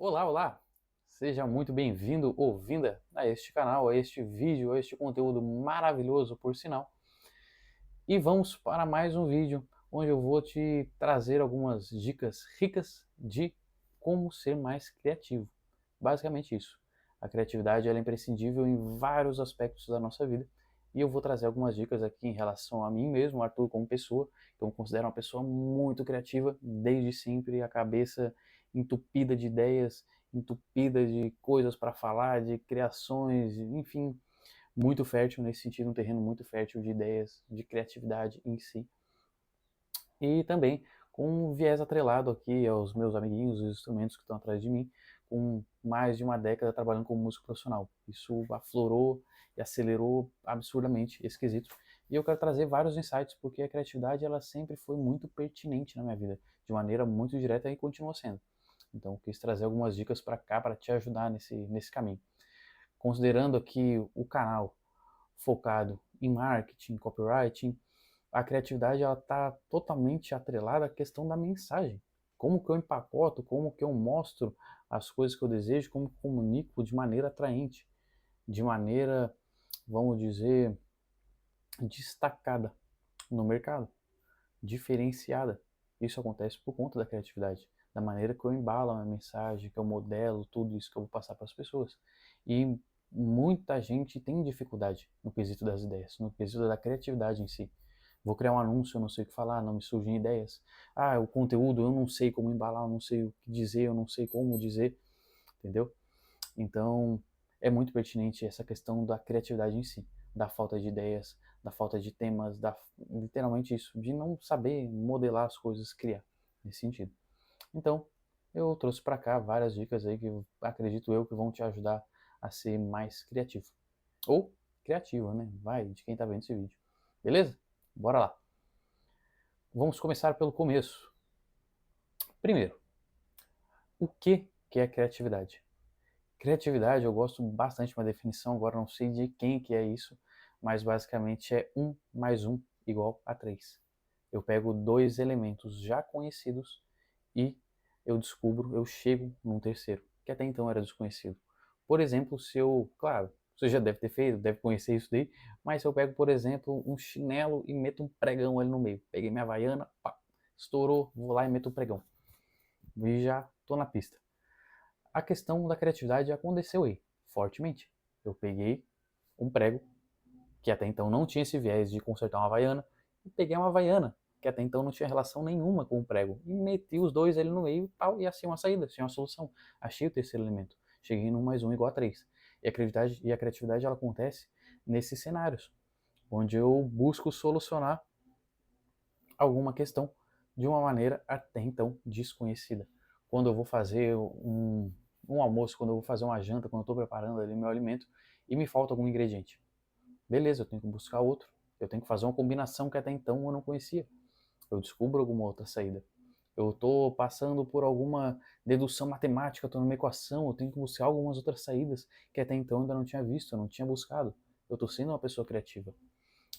Olá, olá! Seja muito bem-vindo ou vinda a este canal, a este vídeo, a este conteúdo maravilhoso, por sinal. E vamos para mais um vídeo onde eu vou te trazer algumas dicas ricas de como ser mais criativo. Basicamente isso. A criatividade ela é imprescindível em vários aspectos da nossa vida. E eu vou trazer algumas dicas aqui em relação a mim mesmo, Arthur, como pessoa, que eu me considero uma pessoa muito criativa, desde sempre, a cabeça entupida de ideias, entupida de coisas para falar, de criações, enfim, muito fértil nesse sentido, um terreno muito fértil de ideias, de criatividade em si. E também com um viés atrelado aqui aos meus amiguinhos, os instrumentos que estão atrás de mim, com mais de uma década trabalhando como músico profissional. Isso aflorou e acelerou absurdamente esse quesito. E eu quero trazer vários insights, porque a criatividade ela sempre foi muito pertinente na minha vida, de maneira muito direta e continua sendo. Então, eu quis trazer algumas dicas para cá para te ajudar nesse caminho. Considerando aqui o canal focado em marketing, copywriting, a criatividade ela está totalmente atrelada à questão da mensagem. Como que eu empacoto, como que eu mostro as coisas que eu desejo, como que eu comunico de maneira atraente, de maneira, vamos dizer, destacada no mercado, diferenciada. Isso acontece por conta da criatividade, da maneira que eu embalo a minha mensagem, que eu modelo tudo isso que eu vou passar para as pessoas. E muita gente tem dificuldade no quesito das ideias, no quesito da criatividade em si. Vou criar um anúncio, eu não sei o que falar, não me surgem ideias. Ah, o conteúdo, eu não sei como embalar, eu não sei o que dizer, eu não sei como dizer, entendeu? Então, é muito pertinente essa questão da criatividade em si, da falta de ideias, da falta de temas, literalmente isso, de não saber modelar as coisas, criar, nesse sentido. Então, eu trouxe para cá várias dicas aí que acredito eu que vão te ajudar a ser mais criativo. Ou criativa, né? Vai de quem está vendo esse vídeo. Beleza? Bora lá. Vamos começar pelo começo. Primeiro, o que é criatividade? Criatividade, eu gosto bastante de uma definição, agora não sei de quem que é isso, mas basicamente é 1 mais 1 igual a 3. Eu pego dois elementos já conhecidos e eu chego num terceiro, que até então era desconhecido. Por exemplo, se eu, claro, você já deve ter feito, deve conhecer isso daí, mas se eu pego, por exemplo, um chinelo e meto um pregão ali no meio, peguei minha havaiana, pá, estourou, vou lá e meto o pregão. E já tô na pista. A questão da criatividade aconteceu aí, fortemente. Eu peguei um prego, que até então não tinha esse viés de consertar uma havaiana, e peguei uma havaiana, que até então não tinha relação nenhuma com o prego, e meti os dois ali no meio tal, e assim uma saída, assim uma solução. Achei o terceiro elemento. Cheguei no mais um igual a 3. E a criatividade ela acontece nesses cenários, onde eu busco solucionar alguma questão de uma maneira até então desconhecida. Quando eu vou fazer um almoço, quando eu vou fazer uma janta, quando eu estou preparando ali meu alimento e me falta algum ingrediente. Beleza, eu tenho que buscar outro. Eu tenho que fazer uma combinação que até então eu não conhecia. Eu descubro alguma outra saída. Eu estou passando por alguma dedução matemática, estou numa equação, eu tenho que buscar algumas outras saídas que até então eu ainda não tinha visto, eu não tinha buscado. Eu estou sendo uma pessoa criativa.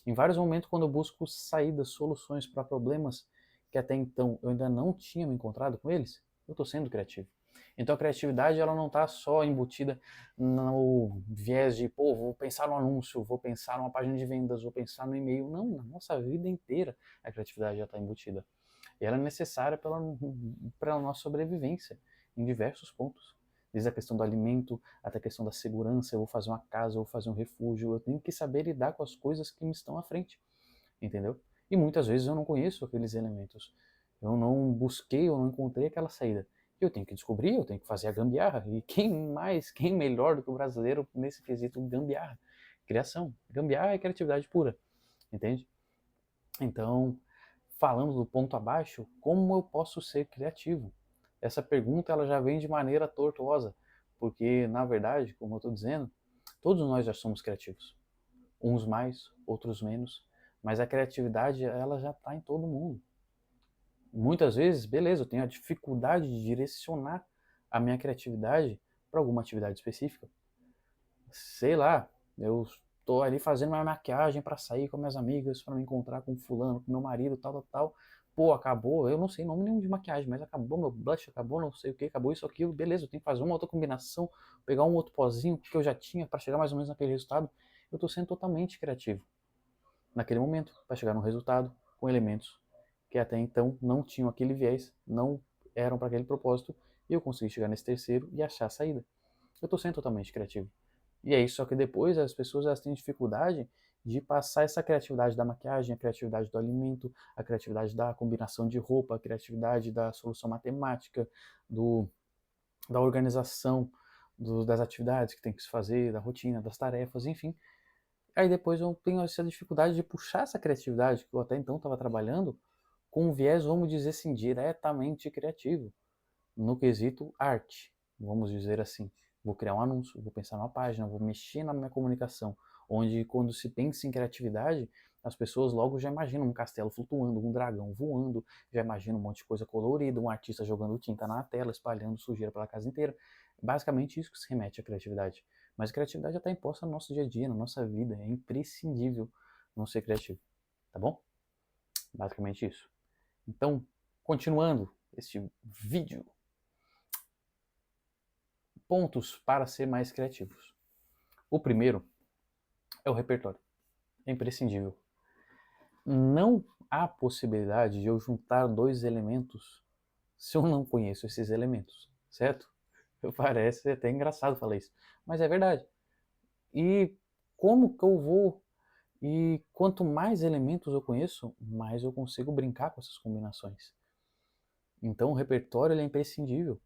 Em vários momentos, quando eu busco saídas, soluções para problemas que até então eu ainda não tinha me encontrado com eles, eu estou sendo criativo. Então a criatividade ela não está só embutida no viés de, pô, vou pensar no anúncio, vou pensar numa página de vendas, vou pensar no e-mail. Não, na nossa vida inteira a criatividade já está embutida. E ela é necessária pela nossa sobrevivência em diversos pontos. Desde a questão do alimento até a questão da segurança, eu vou fazer uma casa, eu vou fazer um refúgio, eu tenho que saber lidar com as coisas que me estão à frente, entendeu? E muitas vezes eu não conheço aqueles elementos, eu não busquei, eu não encontrei aquela saída. Eu tenho que descobrir, eu tenho que fazer a gambiarra. E quem melhor do que o brasileiro nesse quesito gambiarra? Criação. Gambiarra é criatividade pura, entende? Então, falando do ponto abaixo, como eu posso ser criativo? Essa pergunta ela já vem de maneira tortuosa, porque na verdade, como eu estou dizendo, todos nós já somos criativos, uns mais, outros menos, mas a criatividade ela já está em todo mundo. Muitas vezes, beleza, eu tenho a dificuldade de direcionar a minha criatividade para alguma atividade específica. Sei lá, eu estou ali fazendo uma maquiagem para sair com minhas amigas, para me encontrar com fulano, com meu marido, tal, tal, tal. pô, acabou, eu não sei nome nenhum de maquiagem, mas acabou meu blush, acabou não sei o que, acabou isso, aquilo, beleza, eu tenho que fazer uma outra combinação, pegar um outro pozinho que eu já tinha para chegar mais ou menos naquele resultado. Eu estou sendo totalmente criativo naquele momento para chegar num resultado com elementos que até então não tinham aquele viés, não eram para aquele propósito, e eu consegui chegar nesse terceiro e achar a saída. Eu estou sendo totalmente criativo. E é isso, só que depois as pessoas elas têm dificuldade de passar essa criatividade da maquiagem, a criatividade do alimento, a criatividade da combinação de roupa, a criatividade da solução matemática, do, da organização das atividades que tem que se fazer, da rotina, das tarefas, enfim. Aí depois eu tenho essa dificuldade de puxar essa criatividade que eu até então estava trabalhando com um viés, vamos dizer assim, diretamente criativo, no quesito arte, vamos dizer assim. Vou criar um anúncio, vou pensar numa página, vou mexer na minha comunicação, onde quando se pensa em criatividade, as pessoas logo já imaginam um castelo flutuando, um dragão voando, já imaginam um monte de coisa colorida, um artista jogando tinta na tela, espalhando sujeira pela casa inteira. Basicamente isso que se remete à criatividade. Mas a criatividade já está imposta no nosso dia a dia, na nossa vida, é imprescindível não ser criativo, tá bom? Basicamente isso. Então, continuando este vídeo, pontos para ser mais criativos. O primeiro é o repertório. É imprescindível. Não há possibilidade de eu juntar dois elementos se eu não conheço esses elementos, certo? Parece até engraçado falar isso, mas é verdade. E como que eu vou? E quanto mais elementos eu conheço, mais eu consigo brincar com essas combinações. Então o repertório ele é imprescindível.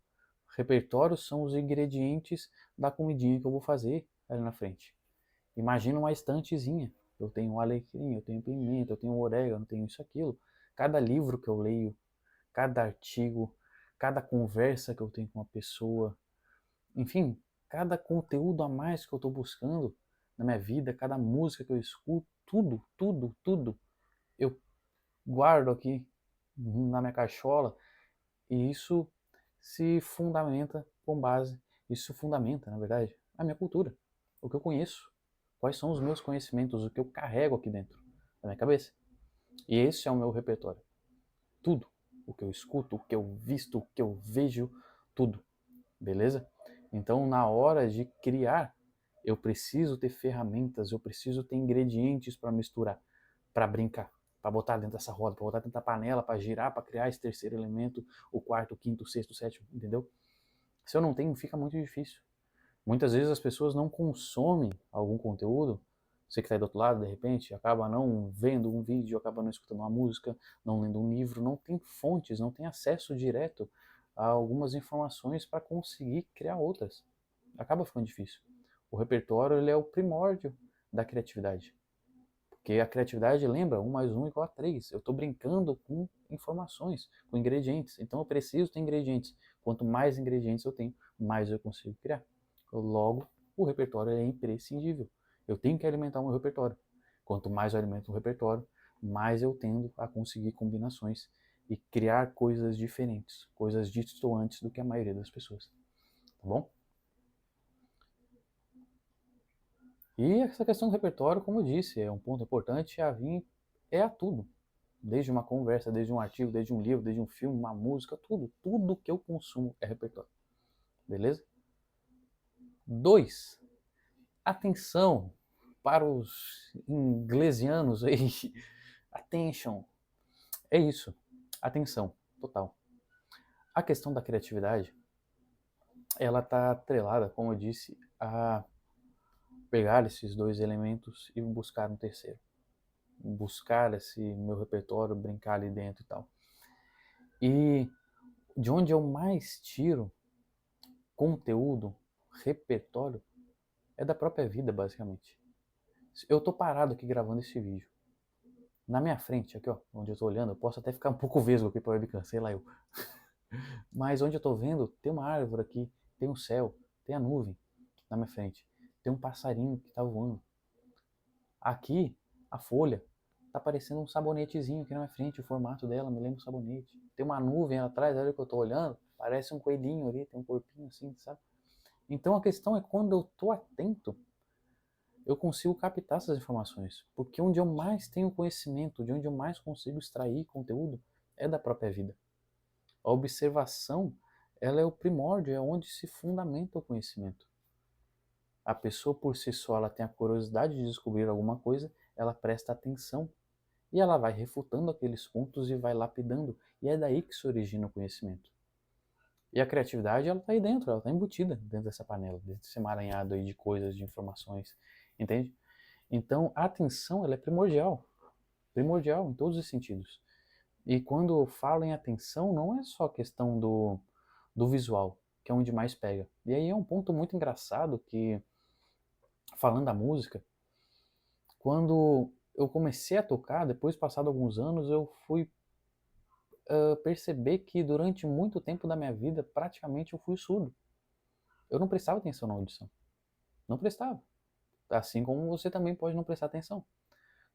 Repertórios são os ingredientes da comidinha que eu vou fazer ali na frente. Imagina uma estantezinha. Eu tenho alecrim, eu tenho pimenta, eu tenho orégano, eu tenho isso, aquilo. Cada livro que eu leio, cada artigo, cada conversa que eu tenho com uma pessoa, enfim, cada conteúdo a mais que eu estou buscando na minha vida, cada música que eu escuto, tudo, tudo, tudo, eu guardo aqui na minha cachola e isso se fundamenta com base, isso fundamenta, na verdade, a minha cultura, o que eu conheço, quais são os meus conhecimentos, o que eu carrego aqui dentro da minha cabeça. E esse é o meu repertório. Tudo. O que eu escuto, o que eu visto, o que eu vejo, tudo. Beleza? Então, na hora de criar, eu preciso ter ferramentas, eu preciso ter ingredientes para misturar, para brincar, para botar dentro dessa roda, para botar dentro da panela, para girar, para criar esse terceiro elemento, o quarto, o quinto, o sexto, o sétimo, entendeu? Se eu não tenho, fica muito difícil. Muitas vezes as pessoas não consomem algum conteúdo, você que está aí do outro lado, de repente, acaba não vendo um vídeo, acaba não escutando uma música, não lendo um livro, não tem fontes, não tem acesso direto a algumas informações para conseguir criar outras. Acaba ficando difícil. O repertório ele é o primórdio da criatividade. Porque a criatividade lembra 1 mais 1 igual a 3. Eu estou brincando com informações, com ingredientes. Então eu preciso ter ingredientes. Quanto mais ingredientes eu tenho, mais eu consigo criar. Logo, o repertório é imprescindível. Eu tenho que alimentar o meu repertório. Quanto mais eu alimento o repertório, mais eu tendo a conseguir combinações e criar coisas diferentes, coisas distantes do que a maioria das pessoas. Tá bom? E essa questão do repertório, como eu disse, é um ponto importante a vir, é a tudo. Desde uma conversa, desde um artigo, desde um livro, desde um filme, uma música, tudo. Tudo que eu consumo é repertório. Beleza? 2. Atenção para os inglesianos aí. Attention. É isso. Atenção total. A questão da criatividade, ela está atrelada, como eu disse, a pegar esses dois elementos e buscar um terceiro. Buscar esse meu repertório, brincar ali dentro e tal. E de onde eu mais tiro conteúdo, repertório, é da própria vida, basicamente. Eu tô parado aqui gravando esse vídeo. Na minha frente, aqui ó, onde eu tô olhando, eu posso até ficar um pouco vesgo aqui pra webcam, sei lá eu. Mas onde eu tô vendo, tem uma árvore aqui, tem um céu, tem a nuvem na minha frente. Tem um passarinho que tá voando. Aqui, a folha, tá parecendo um sabonetezinho aqui na minha frente, o formato dela me lembra um sabonete. Tem uma nuvem atrás, olha que eu tô olhando, parece um coelhinho ali, tem um corpinho assim, sabe? Então a questão é quando eu tô atento, eu consigo captar essas informações. Porque onde eu mais tenho conhecimento, de onde eu mais consigo extrair conteúdo, é da própria vida. A observação, ela é o primórdio, é onde se fundamenta o conhecimento. A pessoa por si só, ela tem a curiosidade de descobrir alguma coisa, ela presta atenção e ela vai refutando aqueles pontos e vai lapidando. E é daí que se origina o conhecimento. E a criatividade, ela está aí dentro, ela está embutida dentro dessa panela, dentro desse emaranhado aí de coisas, de informações, entende? Então, a atenção, ela é primordial em todos os sentidos. E quando eu falo em atenção, não é só questão do visual, que é onde mais pega. E aí é um ponto muito engraçado que, falando da música, quando eu comecei a tocar, depois passado alguns anos, eu fui perceber que durante muito tempo da minha vida, praticamente eu fui surdo. Eu não prestava atenção na audição. Não prestava. Assim como você também pode não prestar atenção.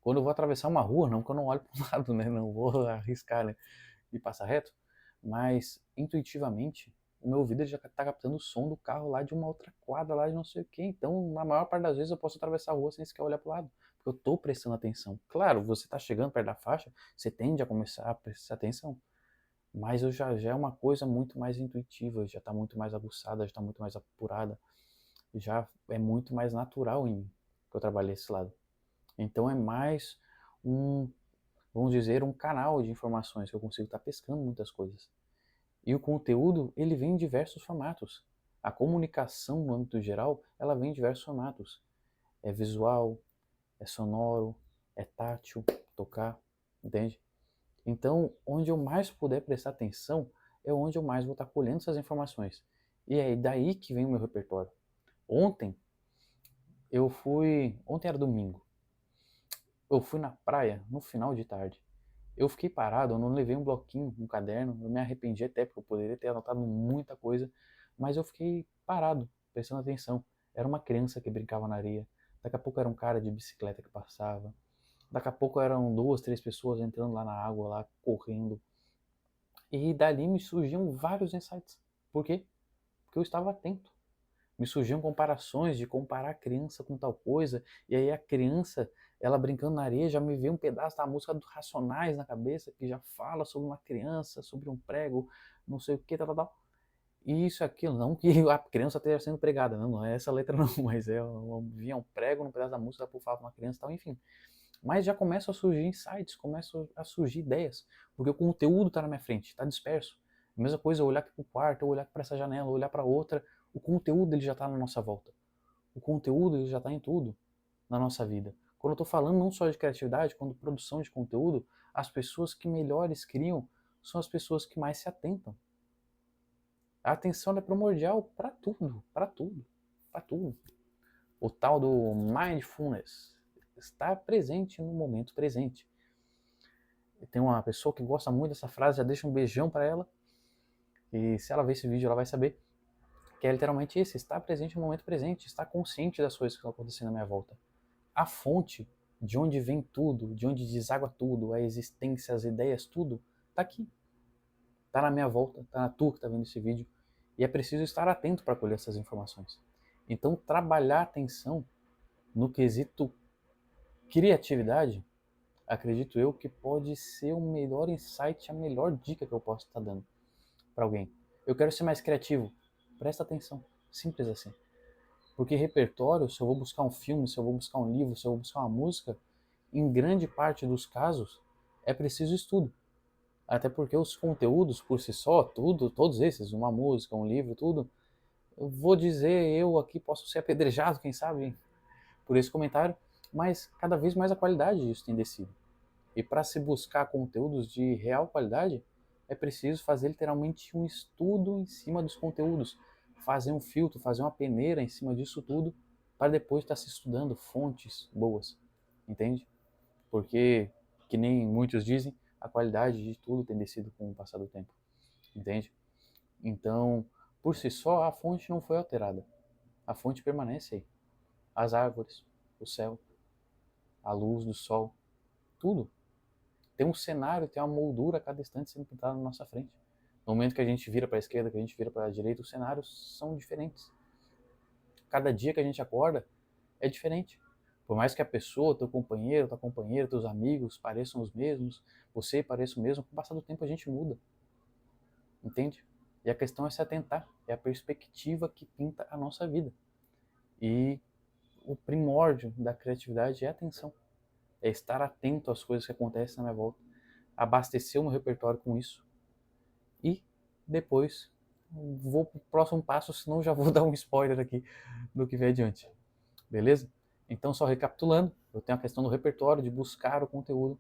Quando eu vou atravessar uma rua, não que eu não olho para o lado, né? Não vou arriscar, né? E passar reto. Mas, intuitivamente, o meu ouvido já está captando o som do carro lá de uma outra quadra, lá de não sei o quê. Então, na maior parte das vezes, eu posso atravessar a rua sem sequer olhar para o lado. Porque eu estou prestando atenção. Claro, você está chegando perto da faixa, você tende a começar a prestar atenção. Mas já é uma coisa muito mais intuitiva, já está muito mais aguçada, já está muito mais apurada. Já é muito mais natural em mim que eu trabalhei esse lado. Então é mais um, vamos dizer, um canal de informações que eu consigo estar pescando muitas coisas. E o conteúdo, ele vem em diversos formatos. A comunicação, no âmbito geral, ela vem em diversos formatos. É visual, é sonoro, é tátil, tocar, entende? Então, onde eu mais puder prestar atenção, é onde eu mais vou estar colhendo essas informações. E é daí que vem o meu repertório. Ontem era domingo, eu fui na praia no final de tarde. Eu fiquei parado, eu não levei um bloquinho, um caderno, eu me arrependi até porque eu poderia ter anotado muita coisa, mas eu fiquei parado, prestando atenção. Era uma criança que brincava na areia, daqui a pouco era um cara de bicicleta que passava, daqui a pouco eram duas, três pessoas entrando lá na água, lá correndo. E dali me surgiam vários insights. Por quê? Porque eu estava atento. Me surgiam comparações de comparar a criança com tal coisa, e aí a criança, ela brincando na areia, já me veio um pedaço da música dos Racionais na cabeça, que já fala sobre uma criança, sobre um prego, não sei o que, tal, tal, tal. E isso, aquilo, não que a criança esteja sendo pregada, não é essa letra não, mas vinha um prego no pedaço da música, por falar de uma criança e tal, enfim. Mas já começam a surgir insights, começam a surgir ideias, porque o conteúdo está na minha frente, está disperso. A mesma coisa, eu olhar aqui para o quarto, eu olhar para essa janela, eu olhar para outra, o conteúdo ele já está na nossa volta. O conteúdo ele já está em tudo na nossa vida. Quando eu estou falando não só de criatividade, quando produção de conteúdo, as pessoas que melhores criam são as pessoas que mais se atentam. A atenção é primordial para tudo, para tudo, para tudo. O tal do mindfulness, estar presente no momento presente. Tem uma pessoa que gosta muito dessa frase, já deixa um beijão para ela. E se ela ver esse vídeo, ela vai saber que é literalmente isso, estar presente no momento presente, estar consciente das coisas que estão acontecendo à minha volta. A fonte de onde vem tudo, de onde deságua tudo, a existência, as ideias, tudo, está aqui. Está na minha volta, está na tua que está vendo esse vídeo. E é preciso estar atento para colher essas informações. Então, trabalhar a atenção no quesito criatividade, acredito eu que pode ser o melhor insight, a melhor dica que eu posso estar dando para alguém. Eu quero ser mais criativo. Presta atenção. Simples assim. Porque repertório, se eu vou buscar um filme, se eu vou buscar um livro, se eu vou buscar uma música, em grande parte dos casos é preciso estudo. Até porque os conteúdos por si só, tudo, todos esses, uma música, um livro, tudo, eu vou dizer, eu aqui posso ser apedrejado, quem sabe, por esse comentário, mas cada vez mais a qualidade disso tem descido. E para se buscar conteúdos de real qualidade, é preciso fazer literalmente um estudo em cima dos conteúdos, fazer um filtro, fazer uma peneira em cima disso tudo, para depois estar se estudando fontes boas, entende? Porque, que nem muitos dizem, a qualidade de tudo tem descido com o passar do tempo, entende? Então, por si só, a fonte não foi alterada, a fonte permanece aí. As árvores, o céu, a luz do sol, tudo. Tem um cenário, tem uma moldura a cada instante sendo pintada na nossa frente. No momento que a gente vira para a esquerda, que a gente vira para a direita, os cenários são diferentes. Cada dia que a gente acorda é diferente. Por mais que a pessoa, teu companheiro, tua companheira, teus amigos pareçam os mesmos, você pareça o mesmo, com o passar do tempo a gente muda. Entende? E a questão é se atentar, é a perspectiva que pinta a nossa vida. E o primórdio da criatividade é a atenção. É estar atento às coisas que acontecem na minha volta, abastecer o meu repertório com isso e depois vou pro próximo passo, senão já vou dar um spoiler aqui do que vem adiante. Beleza? Então, só recapitulando, eu tenho a questão do repertório, de buscar o conteúdo.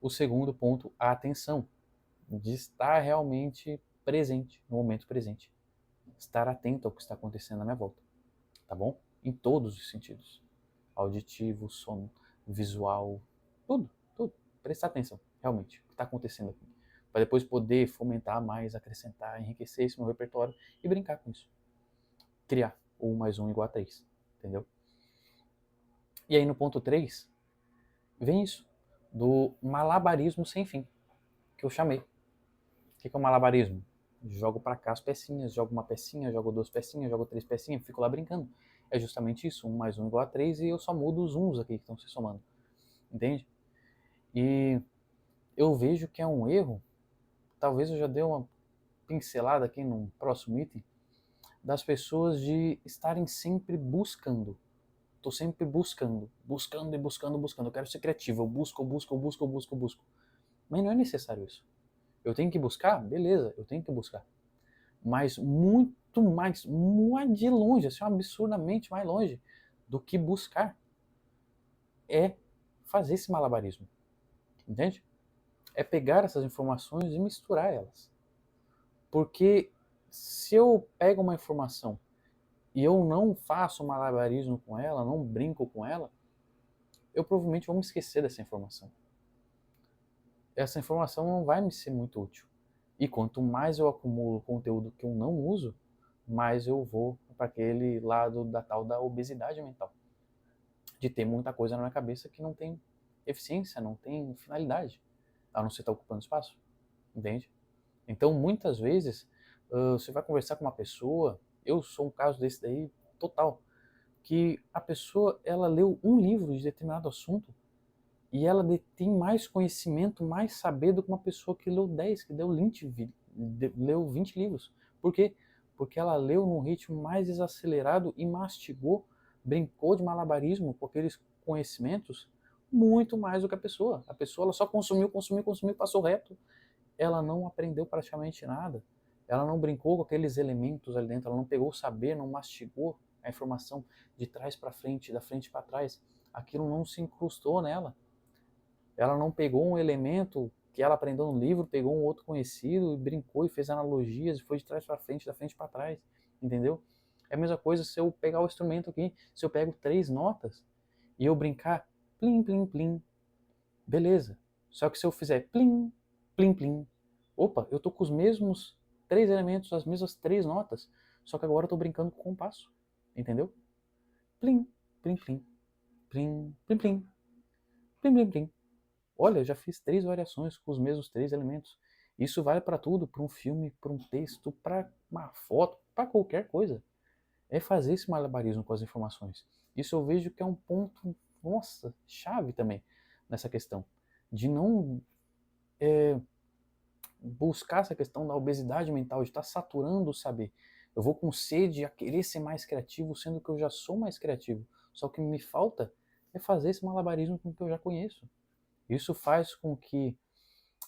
O segundo ponto, a atenção, de estar realmente presente, no momento presente. Estar atento ao que está acontecendo na minha volta, tá bom? Em todos os sentidos. Auditivo, som, visual, tudo, tudo. Prestar atenção, realmente, o que está acontecendo aqui. Para depois poder fomentar mais, acrescentar, enriquecer esse meu repertório e brincar com isso. Criar 1 mais 1 igual a 3, entendeu? E aí no ponto 3, vem isso, do malabarismo sem fim, que eu chamei. O que é o malabarismo? Jogo para cá as pecinhas, jogo uma pecinha, jogo 2 pecinhas, jogo 3 pecinhas, fico lá brincando. É justamente isso, 1 mais 1 igual a 3 e eu só mudo os uns aqui que estão se somando. Entende? E eu vejo que é um erro, talvez eu já dei uma pincelada aqui no próximo item, das pessoas de estarem sempre buscando. Estou sempre buscando e buscando. Eu quero ser criativo, eu busco. Mas não é necessário isso. Eu tenho que buscar? Beleza, eu tenho que buscar. Mas muito mais de longe, assim, absurdamente mais longe do que buscar é fazer esse malabarismo. Entende? É pegar essas informações e misturar elas. Porque se eu pego uma informação e eu não faço malabarismo com ela, não brinco com ela, eu provavelmente vou me esquecer dessa informação. Essa informação não vai me ser muito útil. E quanto mais eu acumulo conteúdo que eu não uso, mais eu vou para aquele lado da tal da obesidade mental. De ter muita coisa na minha cabeça que não tem eficiência, não tem finalidade, a não ser estar ocupando espaço. Entende? Então, muitas vezes, você vai conversar com uma pessoa, eu sou um caso desse daí total, que a pessoa, ela leu um livro de determinado assunto e ela detém mais conhecimento, mais saber do que uma pessoa que leu 10, que leu 20 livros. Por quê? Porque ela leu num ritmo mais desacelerado e mastigou, brincou de malabarismo com aqueles conhecimentos muito mais do que a pessoa. A pessoa ela só consumiu, passou reto. Ela não aprendeu praticamente nada. Ela não brincou com aqueles elementos ali dentro, ela não pegou o saber, não mastigou a informação de trás para frente, da frente para trás. Aquilo não se incrustou nela. Ela não pegou um elemento que ela aprendeu no livro, pegou um outro conhecido e brincou e fez analogias e foi de trás para frente, da frente para trás, entendeu? É a mesma coisa se eu pegar o instrumento aqui, se eu pego 3 notas e eu brincar plim, plim, plim, beleza. Só que se eu fizer plim, plim, plim, opa, eu tô com os mesmos 3 elementos, as mesmas 3 notas, só que agora eu tô brincando com o compasso, entendeu? Plim, plim, plim, plim, plim, plim, plim, plim, plim. Olha, eu já fiz 3 variações com os mesmos 3 elementos. Isso vale para tudo, para um filme, para um texto, para uma foto, para qualquer coisa. É fazer esse malabarismo com as informações. Isso eu vejo que é um ponto, nossa, chave também nessa questão. De não buscar essa questão da obesidade mental, de estar saturando o saber. Eu vou com sede a querer ser mais criativo, sendo que eu já sou mais criativo. Só que me falta é fazer esse malabarismo com o que eu já conheço. Isso faz com que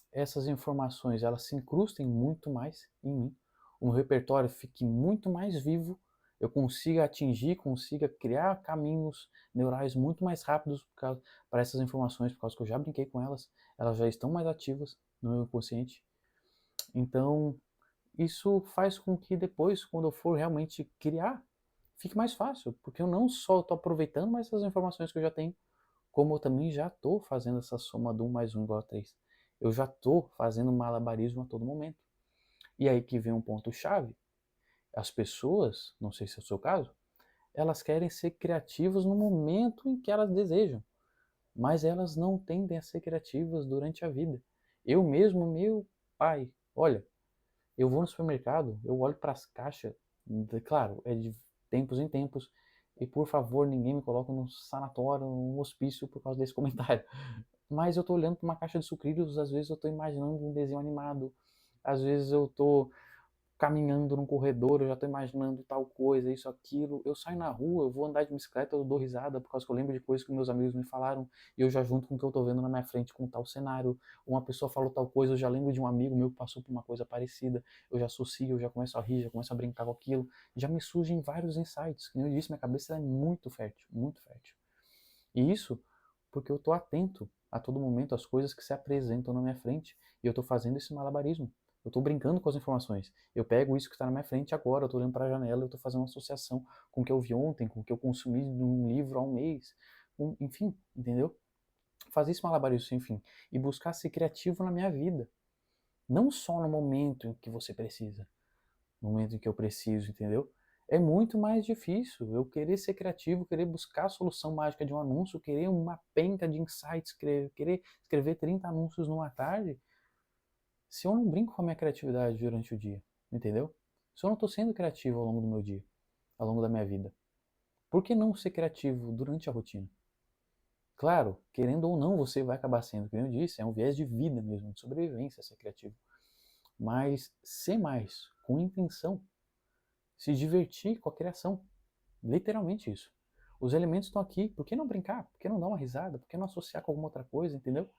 essas informações elas se incrustem muito mais em mim, o meu repertório fique muito mais vivo, eu consiga atingir, consiga criar caminhos neurais muito mais rápidos para essas informações, por causa que eu já brinquei com elas, elas já estão mais ativas no meu inconsciente. Então, isso faz com que depois, quando eu for realmente criar, fique mais fácil, porque eu não só estou aproveitando mais essas informações que eu já tenho, como eu também já estou fazendo essa soma do 1 mais 1 igual a 3. Eu já estou fazendo malabarismo a todo momento. E aí que vem um ponto-chave. As pessoas, não sei se é o seu caso, elas querem ser criativas no momento em que elas desejam, mas elas não tendem a ser criativas durante a vida. Eu mesmo, meu pai, olha, eu vou no supermercado, eu olho para as caixas, claro, é de tempos em tempos, E por favor, ninguém me coloque num sanatório, num hospício por causa desse comentário. Mas eu tô olhando para uma caixa de sucrilhos, às vezes eu tô imaginando um desenho animado, às vezes eu tô caminhando num corredor, eu já tô imaginando tal coisa, isso, aquilo. Eu saio na rua, eu vou andar de bicicleta, eu dou risada por causa que eu lembro de coisas que meus amigos me falaram e eu já junto com o que eu tô vendo na minha frente com tal cenário. Uma pessoa falou tal coisa, eu já lembro de um amigo meu que passou por uma coisa parecida, eu já associo, eu já começo a rir, já começo a brincar com aquilo. Já me surgem vários insights. Como eu disse, minha cabeça é muito fértil, muito fértil. E isso porque eu estou atento a todo momento às coisas que se apresentam na minha frente e eu estou fazendo esse malabarismo. Eu estou brincando com as informações. Eu pego isso que está na minha frente agora, eu estou olhando para a janela, eu estou fazendo uma associação com o que eu vi ontem, com o que eu consumi de um livro há um mês, enfim, entendeu? Fazer esse malabarismo sem fim e buscar ser criativo na minha vida. Não só no momento em que você precisa, no momento em que eu preciso, entendeu? É muito mais difícil eu querer ser criativo, querer buscar a solução mágica de um anúncio, querer uma penca de insights, querer escrever 30 anúncios numa tarde, se eu não brinco com a minha criatividade durante o dia, entendeu? Se eu não estou sendo criativo ao longo do meu dia, ao longo da minha vida, por que não ser criativo durante a rotina? Claro, querendo ou não, você vai acabar sendo, como eu disse, é um viés de vida mesmo, de sobrevivência ser criativo. Mas ser mais, com intenção, se divertir com a criação. Literalmente isso. Os elementos estão aqui, por que não brincar? Por que não dar uma risada? Por que não associar com alguma outra coisa, entendeu?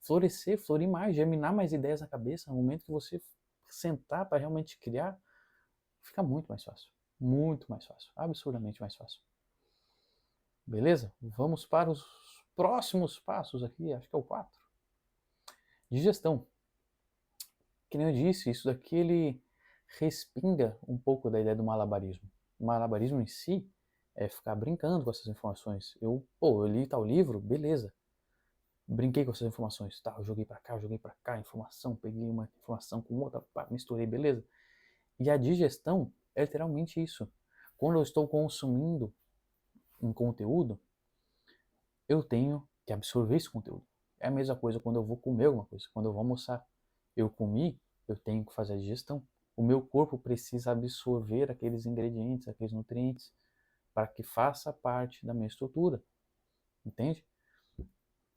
Florescer, florir mais, germinar mais ideias na cabeça. No momento que você sentar para realmente criar, fica muito mais fácil. Muito mais fácil. Absurdamente mais fácil. Beleza? Vamos para os próximos passos aqui, acho que é o 4. Digestão. Que nem eu disse, isso daqui ele respinga um pouco da ideia do malabarismo. O malabarismo em si é ficar brincando com essas informações. Eu li tal livro, beleza. Brinquei com essas informações. Tá, eu joguei pra cá, informação, peguei uma informação com outra, pá, misturei, beleza. E a digestão é literalmente isso. Quando eu estou consumindo um conteúdo, eu tenho que absorver esse conteúdo. É a mesma coisa quando eu vou comer alguma coisa, quando eu vou almoçar. Eu comi, eu tenho que fazer a digestão. O meu corpo precisa absorver aqueles ingredientes, aqueles nutrientes, para que faça parte da minha estrutura, entende?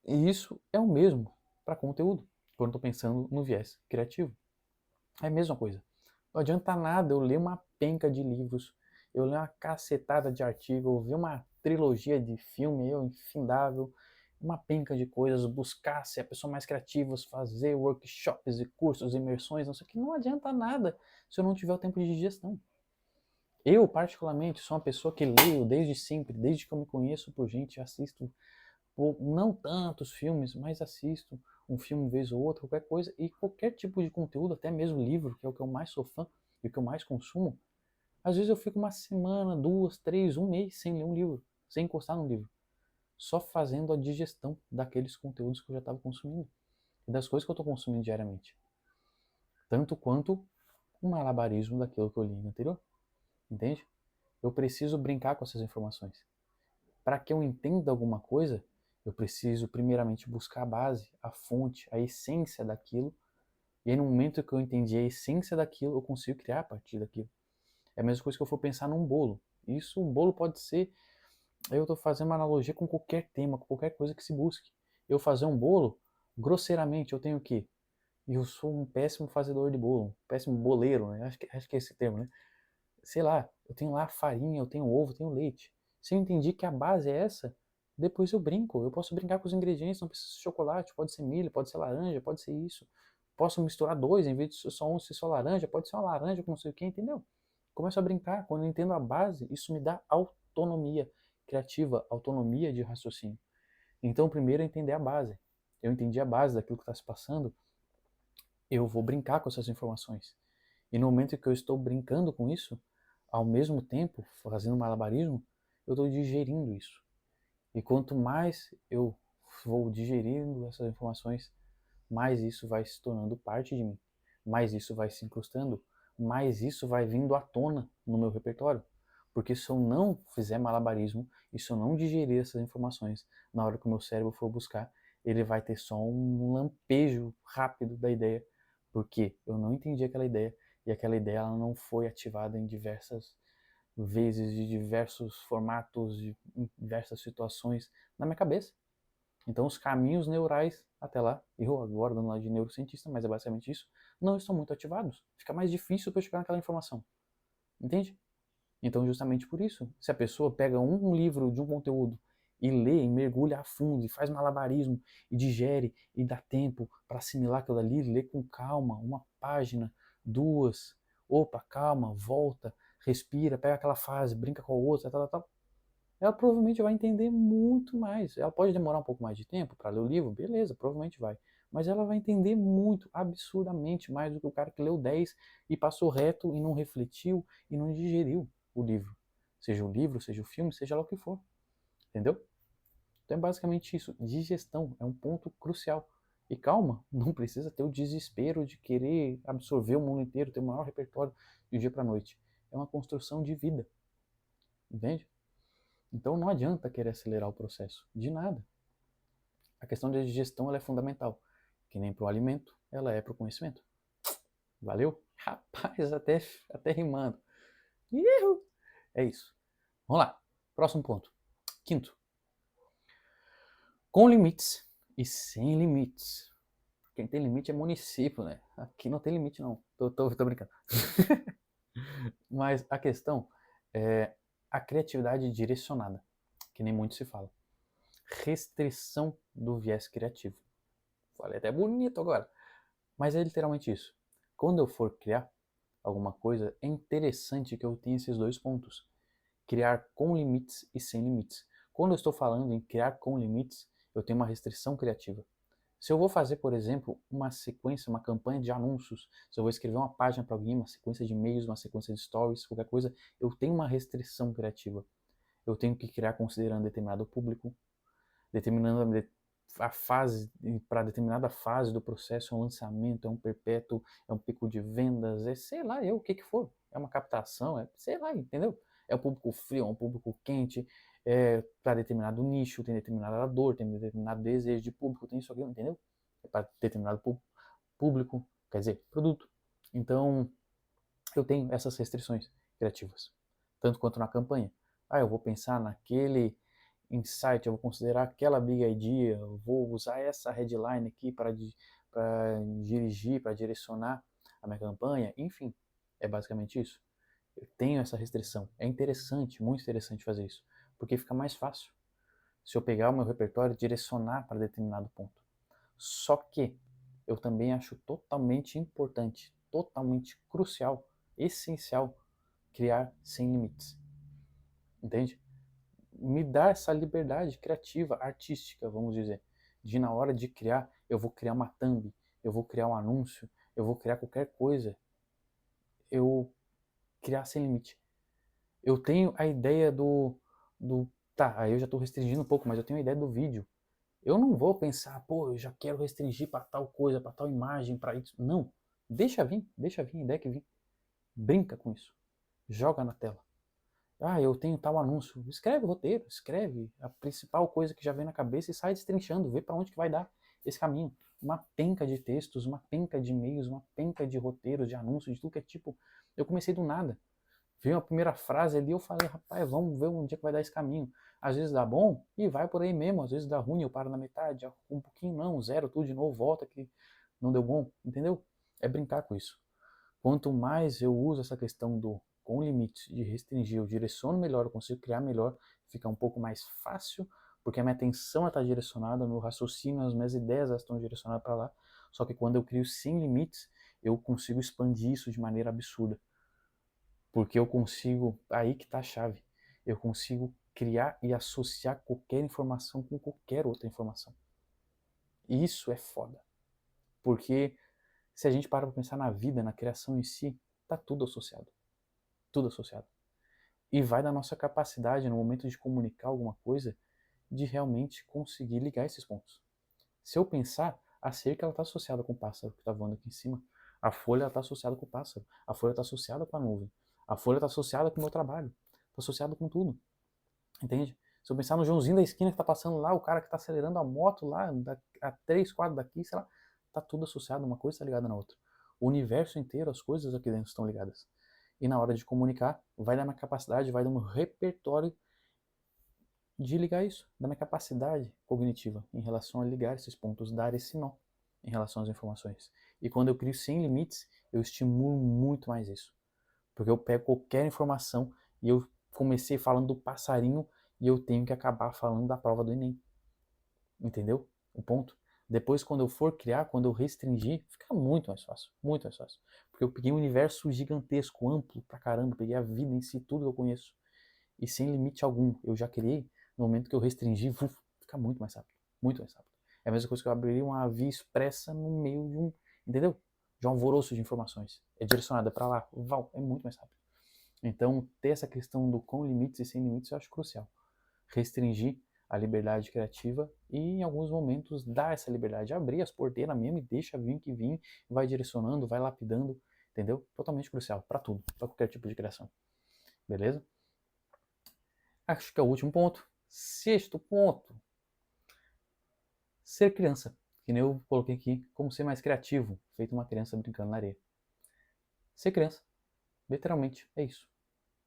E isso é o mesmo para conteúdo, quando estou pensando no viés criativo. É a mesma coisa. Não adianta nada eu ler uma penca de livros, eu ler uma cacetada de artigo, eu ver uma trilogia de filme, eu infindável, uma penca de coisas, buscar ser a pessoa mais criativa, fazer workshops e cursos, imersões, não sei o que, não adianta nada se eu não tiver o tempo de digestão. Eu, particularmente, sou uma pessoa que leio desde sempre, desde que eu me conheço por gente, assisto não tantos filmes, mas assisto um filme vez ou outra, qualquer coisa, e qualquer tipo de conteúdo, até mesmo livro, que é o que eu mais sou fã e o que eu mais consumo, às vezes eu fico uma semana, 2, 3, um mês sem ler um livro, sem encostar num livro, só fazendo a digestão daqueles conteúdos que eu já estava consumindo e das coisas que eu estou consumindo diariamente. Tanto quanto um malabarismo daquilo que eu li no anterior, entende? Eu preciso brincar com essas informações. Para que eu entenda alguma coisa, eu preciso primeiramente buscar a base, a fonte, a essência daquilo. E aí no momento que eu entendi a essência daquilo, eu consigo criar a partir daquilo. É a mesma coisa que eu for pensar num bolo. Isso, um bolo pode ser, eu estou fazendo uma analogia com qualquer tema, com qualquer coisa que se busque. Eu fazer um bolo, grosseiramente, eu tenho o quê? Eu sou um péssimo fazedor de bolo, um péssimo boleiro, né? Acho que é esse termo, né? Sei lá, eu tenho lá farinha, eu tenho ovo, eu tenho leite. Se eu entendi que a base é essa, depois eu brinco. Eu posso brincar com os ingredientes, não precisa ser chocolate, pode ser milho, pode ser laranja, pode ser isso. Posso misturar dois, em vez de só um ser só laranja, pode ser uma laranja com não sei o que, entendeu? Começo a brincar. Quando eu entendo a base, isso me dá autonomia criativa, autonomia de raciocínio. Então, primeiro é entender a base. Eu entendi a base daquilo que está se passando, eu vou brincar com essas informações. E no momento que eu estou brincando com isso, ao mesmo tempo, fazendo malabarismo, eu estou digerindo isso. E quanto mais eu vou digerindo essas informações, mais isso vai se tornando parte de mim, mais isso vai se incrustando, mais isso vai vindo à tona no meu repertório. Porque se eu não fizer malabarismo e se eu não digerir essas informações, na hora que o meu cérebro for buscar, ele vai ter só um lampejo rápido da ideia, porque eu não entendi aquela ideia e aquela ideia ela não foi ativada em diversas vezes, de diversos formatos, de diversas situações na minha cabeça. Então os caminhos neurais até lá, eu agora dando lá de neurocientista, mas é basicamente isso, não estão muito ativados. Fica mais difícil para eu chegar naquela informação. Entende? Então justamente por isso, se a pessoa pega um livro de um conteúdo e lê, e mergulha a fundo, e faz malabarismo, e digere, e dá tempo para assimilar aquilo ali, lê com calma, uma página, duas, opa, calma, volta, respira, pega aquela fase, brinca com a outra, tal, ela provavelmente vai entender muito mais. Ela pode demorar um pouco mais de tempo para ler o livro, beleza, provavelmente vai. Mas ela vai entender muito, absurdamente mais do que o cara que leu 10 e passou reto e não refletiu e não digeriu o livro. Seja o livro, seja o filme, seja lá o que for. Entendeu? Então é basicamente isso. Digestão é um ponto crucial. E calma, não precisa ter o desespero de querer absorver o mundo inteiro, ter o maior repertório de dia para noite. É uma construção de vida. Entende? Então não adianta querer acelerar o processo, de nada. A questão da digestão ela é fundamental, que nem para o alimento, ela é para o conhecimento. Valeu? Rapaz, até rimando. Ihu! É isso. Vamos lá. Próximo ponto. Quinto. Com limites e sem limites. Quem tem limite é município, né? Aqui não tem limite não. Tô brincando. Mas a questão é a criatividade direcionada, que nem muito se fala. Restrição do viés criativo. Falei até bonito agora. Mas é literalmente isso. Quando eu for criar alguma coisa, é interessante que eu tenha esses dois pontos. Criar com limites e sem limites. Quando eu estou falando em criar com limites, eu tenho uma restrição criativa. Se eu vou fazer, por exemplo, uma sequência, uma campanha de anúncios, se eu vou escrever uma página para alguém, uma sequência de e-mails, uma sequência de stories, qualquer coisa, eu tenho uma restrição criativa. Eu tenho que criar considerando determinado público, determinando a fase, para determinada fase do processo, é um lançamento, é um perpétuo, é um pico de vendas, é sei lá, o que for. É uma captação, é sei lá, entendeu? É um público frio, é um público quente, é para determinado nicho, tem determinada dor, tem determinado desejo de público, tem isso aqui, entendeu? É para determinado público, quer dizer, produto. Então, eu tenho essas restrições criativas, tanto quanto na campanha. Ah, eu vou pensar naquele insight, eu vou considerar aquela big idea, eu vou usar essa headline aqui para dirigir, para direcionar a minha campanha, enfim, é basicamente isso. Eu tenho essa restrição. É interessante, muito interessante fazer isso, porque fica mais fácil se eu pegar o meu repertório e direcionar para determinado ponto. Só que eu também acho totalmente importante, totalmente crucial, essencial, criar sem limites. Entende? Me dá essa liberdade criativa, artística, vamos dizer, de na hora de criar, eu vou criar uma thumb, eu vou criar um anúncio, eu vou criar qualquer coisa, eu criar sem limite. Eu tenho a ideia tá, aí eu já estou restringindo um pouco, mas eu tenho a ideia do vídeo. Eu não vou pensar, pô, eu já quero restringir para tal coisa, para tal imagem, para isso. Não, deixa vir, a ideia que vir. Brinca com isso, joga na tela. Ah, eu tenho tal anúncio. Escreve o roteiro, escreve a principal coisa que já vem na cabeça e sai destrinchando, vê para onde que vai dar esse caminho. Uma penca de textos, uma penca de e-mails, uma penca de roteiros, de anúncios, de tudo que é tipo. Eu comecei do nada. Veio a primeira frase ali, eu falei, rapaz, vamos ver onde é que vai dar esse caminho. Às vezes dá bom e vai por aí mesmo, às vezes dá ruim, eu paro na metade, um pouquinho não, zero tudo de novo, volta que não deu bom, entendeu? É brincar com isso. Quanto mais eu uso essa questão do com limites de restringir, eu direciono melhor, eu consigo criar melhor, fica um pouco mais fácil, porque a minha atenção está direcionada, o meu raciocínio, as minhas ideias estão direcionadas para lá. Só que quando eu crio sem limites, eu consigo expandir isso de maneira absurda. Porque eu consigo, aí que está a chave, eu consigo criar e associar qualquer informação com qualquer outra informação. E isso é foda. Porque se a gente para para pensar na vida, na criação em si, tá tudo associado. Tudo associado. E vai da nossa capacidade, no momento de comunicar alguma coisa, de realmente conseguir ligar esses pontos. Se eu pensar, a cerca está associada com o pássaro que está voando aqui em cima. A folha está associada com o pássaro. A folha está associada com a nuvem. A folha está associada com o meu trabalho. Está associada com tudo. Entende? Se eu pensar no Joãozinho da esquina que está passando lá, o cara que está acelerando a moto lá, a 3 quadros daqui, sei lá, está tudo associado, uma coisa está ligada na outra. O universo inteiro, as coisas aqui dentro estão ligadas. E na hora de comunicar, vai da minha capacidade, vai do meu repertório de ligar isso, da minha capacidade cognitiva em relação a ligar esses pontos, dar esse nó em relação às informações. E quando eu crio sem limites, eu estimulo muito mais isso. Porque eu pego qualquer informação e eu comecei falando do passarinho e eu tenho que acabar falando da prova do Enem. Entendeu? O ponto. Depois, quando eu for criar, quando eu restringir, fica muito mais fácil. Muito mais fácil. Porque eu peguei um universo gigantesco, amplo pra caramba, peguei a vida em si, tudo que eu conheço. E sem limite algum. Eu já criei, no momento que eu restringi, fica muito mais rápido. Muito mais rápido. É a mesma coisa que eu abrir uma via expressa no meio de um, entendeu? De um alvoroço de informações. É direcionada para lá, é muito mais rápido. Então, ter essa questão do com limites e sem limites eu acho crucial. Restringir a liberdade criativa e, em alguns momentos, dar essa liberdade. Abrir as porteiras mesmo e deixa vir que vir, vai direcionando, vai lapidando, entendeu? Totalmente crucial para tudo, para qualquer tipo de criação. Beleza? Acho que é o último ponto. Sexto ponto. Ser criança. Que nem eu coloquei aqui, como ser mais criativo, feito uma criança brincando na areia. Ser criança. Literalmente, é isso.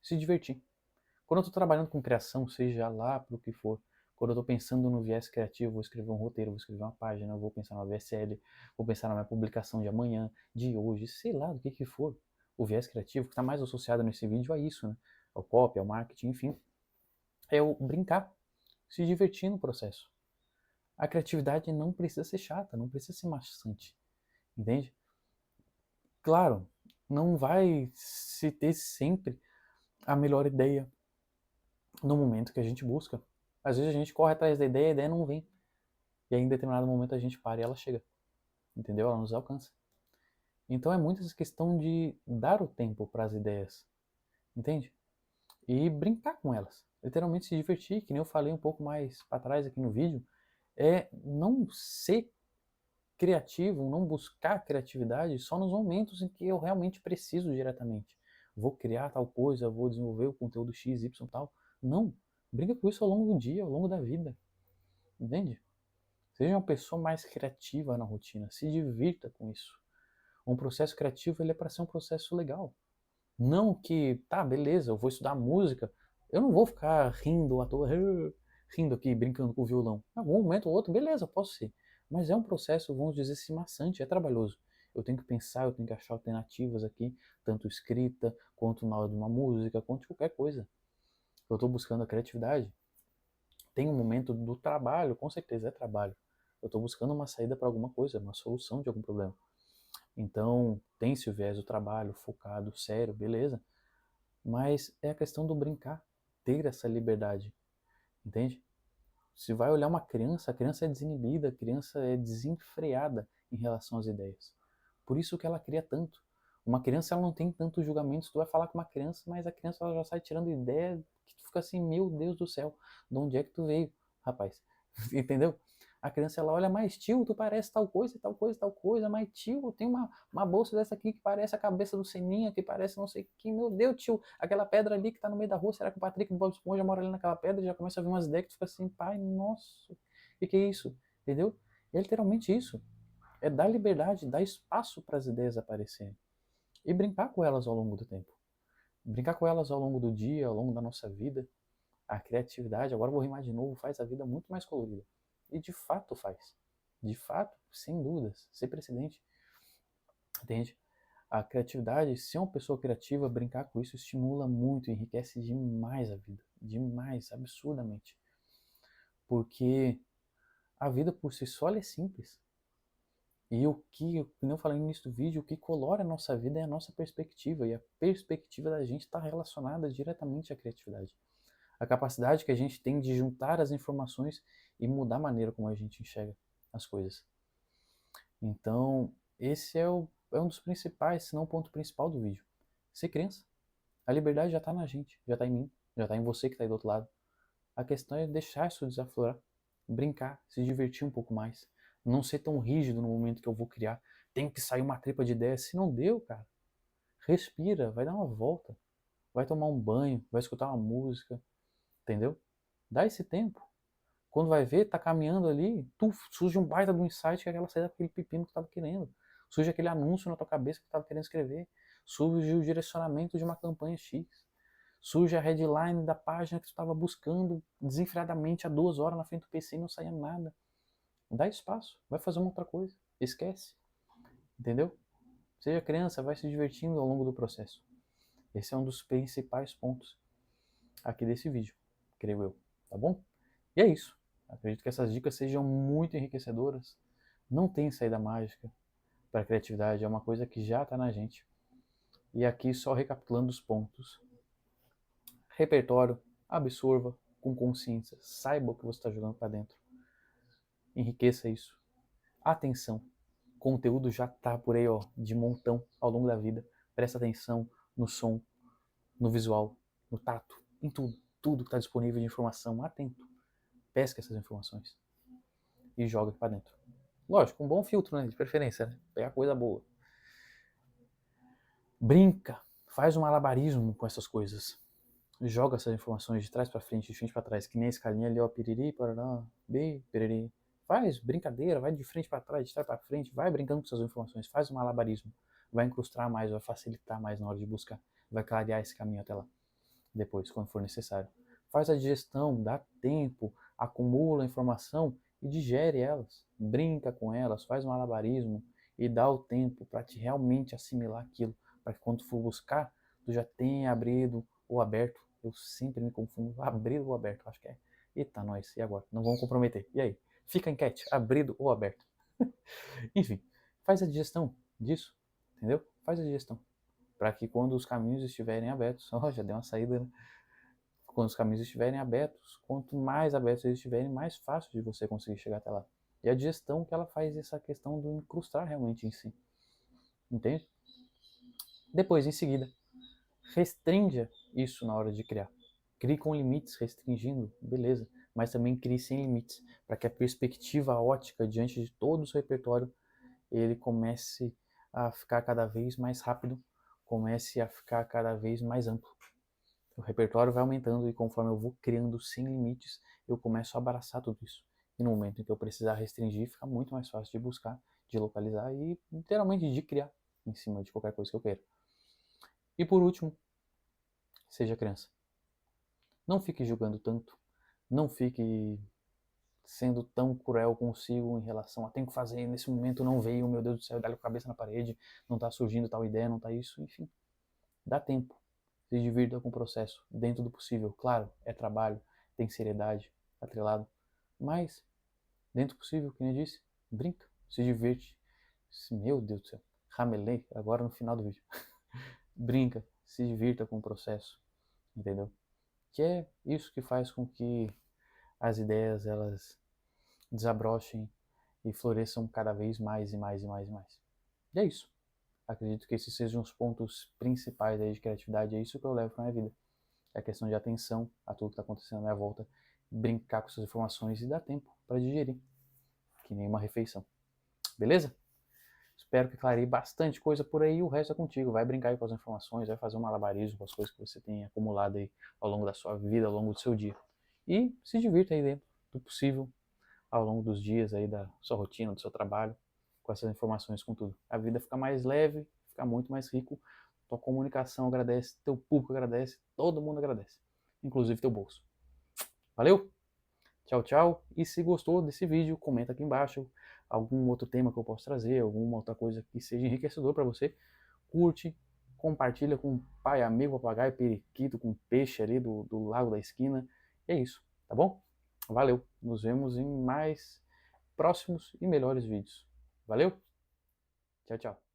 Se divertir. Quando eu estou trabalhando com criação, seja lá para o que for, quando eu estou pensando no viés criativo, vou escrever um roteiro, vou escrever uma página, vou pensar na VSL, vou pensar na minha publicação de amanhã, de hoje, sei lá do que for. O viés criativo, que está mais associado nesse vídeo, é isso, né? Ao copy, ao marketing, enfim. É o brincar, se divertir no processo. A criatividade não precisa ser chata, não precisa ser maçante, entende? Claro, não vai se ter sempre a melhor ideia no momento que a gente busca. Às vezes a gente corre atrás da ideia e a ideia não vem. E aí em determinado momento a gente para e ela chega. Entendeu? Ela nos alcança. Então é muito essa questão de dar o tempo para as ideias. Entende? E brincar com elas. Literalmente se divertir, que nem eu falei um pouco mais para trás aqui no vídeo, é não ser criativo, não buscar criatividade só nos momentos em que eu realmente preciso diretamente. Vou criar tal coisa, vou desenvolver o conteúdo X, Y tal. Não. Brinca com isso ao longo do dia, ao longo da vida. Entende? Seja uma pessoa mais criativa na rotina. Se divirta com isso. Um processo criativo ele é para ser um processo legal. Não que, tá, beleza, eu vou estudar música. Eu não vou ficar rindo à toa, rindo aqui, brincando com o violão. Em algum momento ou outro, beleza, eu posso ser. Mas é um processo, vamos dizer assim, maçante, é trabalhoso. Eu tenho que pensar, eu tenho que achar alternativas aqui, tanto escrita, quanto na hora de uma música, quanto de qualquer coisa. Eu estou buscando a criatividade. Tem um momento do trabalho, com certeza é trabalho. Eu estou buscando uma saída para alguma coisa, uma solução de algum problema. Então, tem-se o viés do trabalho, focado, sério, beleza. Mas é a questão do brincar, ter essa liberdade, entende? Se vai olhar uma criança, a criança é desinibida, a criança é desenfreada em relação às ideias. Por isso que ela cria tanto. Uma criança ela não tem tantos julgamentos. Tu vai falar com uma criança, mas a criança ela já sai tirando ideia que tu fica assim, meu Deus do céu, de onde é que tu veio, rapaz? Entendeu? A criança ela olha, mais tio, tu parece tal coisa, tal coisa, tal coisa, mas tio, tem uma bolsa dessa aqui que parece a cabeça do Seninha, que parece não sei o que, meu Deus, tio, aquela pedra ali que tá no meio da rua, será que o Patrick do Bob Esponja mora ali naquela pedra? E já começa a ver umas ideias que tu fica assim, pai, nossa, o que é isso? Entendeu? É literalmente isso. É dar liberdade, dar espaço para as ideias aparecerem. E brincar com elas ao longo do tempo. Brincar com elas ao longo do dia, ao longo da nossa vida. A criatividade, agora eu vou rimar de novo, faz a vida muito mais colorida. E de fato faz. De fato, sem dúvidas, sem precedente. Entende? A criatividade, ser uma pessoa criativa, brincar com isso estimula muito, enriquece demais a vida. Demais, absurdamente. Porque a vida por si só é simples. E o que, como eu falei no início do vídeo, o que colore a nossa vida é a nossa perspectiva. E a perspectiva da gente está relacionada diretamente à criatividade. A capacidade que a gente tem de juntar as informações e mudar a maneira como a gente enxerga as coisas. Então, esse é um dos principais, se não o ponto principal do vídeo. Ser criança. A liberdade já está na gente, já está em mim, já está em você que está aí do outro lado. A questão é deixar isso desaflorar, brincar, se divertir um pouco mais. Não ser tão rígido no momento que eu vou criar. Tem que sair uma tripa de ideias. Se não deu, cara, respira, vai dar uma volta. Vai tomar um banho, vai escutar uma música, entendeu? Dá esse tempo. Quando vai ver, tá caminhando ali, tu surge um baita de um insight que é aquela saída daquele pepino que tu tava querendo. Surge aquele anúncio na tua cabeça que tu tava querendo escrever. surge o direcionamento de uma campanha X, surge a headline da página que tu estava buscando desenfreadamente há 2 horas na frente do PC e não saía nada. Dá espaço, vai fazer uma outra coisa, esquece, entendeu? Seja criança, vai se divertindo ao longo do processo. Esse é um dos principais pontos aqui desse vídeo, creio eu, tá bom? E é isso. Acredito que essas dicas sejam muito enriquecedoras. Não tem saída mágica para a criatividade, é uma coisa que já está na gente. E aqui só recapitulando os pontos. Repertório, absorva com consciência, saiba o que você está jogando para dentro. Enriqueça isso. Atenção, conteúdo já está por aí, ó, de montão ao longo da vida. Presta atenção no som, no visual, no tato, em tudo. Tudo que está disponível de informação, atento. Pesca essas informações e joga para dentro. Lógico, um bom filtro, né, de preferência, né? Pega coisa boa. Brinca, faz um malabarismo com essas coisas. Joga essas informações de trás para frente, de frente para trás, que nem a escalinha ali, ó, piriri, parará, b, piriri. Faz brincadeira, vai de frente para trás, de trás para frente, vai brincando com essas informações, faz um malabarismo. Vai incrustar mais, vai facilitar mais na hora de buscar, vai clarear esse caminho até lá, depois, quando for necessário. Faz a digestão, dá tempo, acumula a informação e digere elas. Brinca com elas, faz um malabarismo e dá o tempo para te realmente assimilar aquilo, para que quando tu for buscar, tu já tenha abrido ou aberto. Eu sempre me confundo, abrido ou aberto, acho que é. Eita, nós, e agora? Não vamos comprometer. E aí? Fica a enquete, abrido ou aberto? Enfim, faz a digestão disso, entendeu? Faz a digestão. Para que quando os caminhos estiverem abertos, ó, já deu uma saída, né? Quando os caminhos estiverem abertos, quanto mais abertos eles estiverem, mais fácil de você conseguir chegar até lá. E a digestão que ela faz essa questão do incrustar realmente em si. Entende? Depois, em seguida, restrinja isso na hora de criar. Crie com limites, restringindo, beleza. Mas também crie sem limites, para que a perspectiva ótica diante de todo o seu repertório, ele comece a ficar cada vez mais rápido, comece a ficar cada vez mais amplo. O repertório vai aumentando e conforme eu vou criando sem limites, eu começo a abraçar tudo isso. E no momento em que eu precisar restringir, fica muito mais fácil de buscar, de localizar e literalmente de criar em cima de qualquer coisa que eu queira. E por último, seja criança. Não fique julgando tanto, não fique sendo tão cruel consigo em relação a tenho que fazer, nesse momento não veio, meu Deus do céu, dá-lhe a cabeça na parede, não está surgindo tal ideia, não está isso, enfim. Dá tempo. Se divirta com o processo, dentro do possível. Claro, é trabalho, tem seriedade, atrelado. Mas, dentro do possível, como eu disse, brinca, se divirte. Meu Deus do céu, ramelei agora no final do vídeo. Brinca, se divirta com o processo, entendeu? Que é isso que faz com que as ideias, elas desabrochem e floresçam cada vez mais e mais e mais e mais. E é isso. Acredito que esses sejam os pontos principais aí de criatividade, é isso que eu levo para minha vida. É a questão de atenção a tudo que está acontecendo à minha volta, brincar com essas informações e dar tempo para digerir, que nem uma refeição. Beleza? Espero que clarei bastante coisa por aí, o resto é contigo. Vai brincar aí com as informações, vai fazer um malabarismo com as coisas que você tem acumulado aí ao longo da sua vida, ao longo do seu dia. E se divirta aí dentro do possível, ao longo dos dias aí da sua rotina, do seu trabalho, com essas informações, com tudo. A vida fica mais leve, fica muito mais rico, tua comunicação agradece, teu público agradece, todo mundo agradece, inclusive teu bolso. Valeu? Tchau, tchau. E se gostou desse vídeo, comenta aqui embaixo algum outro tema que eu posso trazer, alguma outra coisa que seja enriquecedor para você. Curte, compartilha com pai, amigo, papagaio, periquito, com peixe ali do lago da esquina. E é isso, tá bom? Valeu. Nos vemos em mais próximos e melhores vídeos. Valeu? Tchau, tchau.